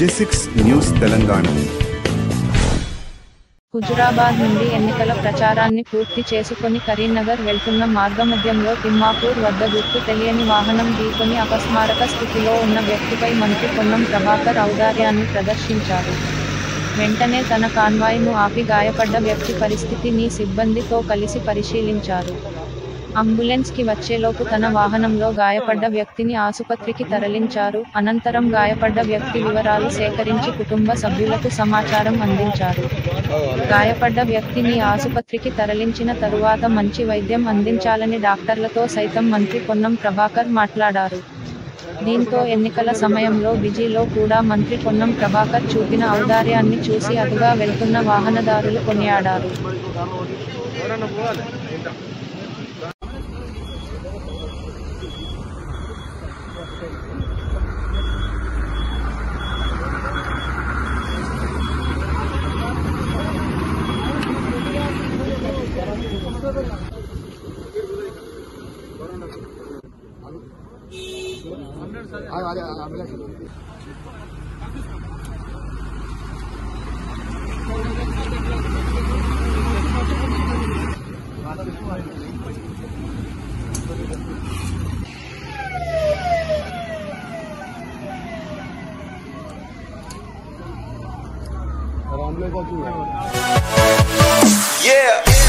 G6 news Telangana. Huzurabad నుండి ఎన్నికల ప్రచారాన్ని పూర్తి చేసుకొని కరీంనగర్ వెళ్తున్న మార్గమధ్యంలో తిమ్మాపూర్ వద్ద గుర్తు తెలియని వాహనం ఢీకొని అపస్మారక స్థితిలో ఉన్న వ్యక్తిపై మంత్రి పొన్నం ప్రభాకర్ ఔదార్యాన్ని ప్రదర్శించారు. వెంటనే తన కాన్వాయ్ను ఆపి గాయపడ్డ వ్యక్తి పరిస్థితిని సిబ్బందితో కలిసి పరిశీలించారు. అంబులెన్స్కి వచ్చేలోపు తన వాహనంలో గాయపడ్డ వ్యక్తిని ఆసుపత్రికి తరలించారు. అనంతరం గాయపడ్డ వ్యక్తి వివరాలు సేకరించి కుటుంబ సభ్యులకు సమాచారం అందించారు. గాయపడ్డ వ్యక్తిని ఆసుపత్రికి తరలించిన తరువాత మంచి వైద్యం అందించాలని డాక్టర్లతో సైతం మంత్రి పొన్నం ప్రభాకర్ మాట్లాడారు. దీంతో ఎన్నికల సమయంలో బిజీలో కూడా మంత్రి పొన్నం ప్రభాకర్ చూపిన ఔదార్యాన్ని చూసి అటుగా వెళ్తున్న వాహనదారులు కొనియాడారు. Yeah.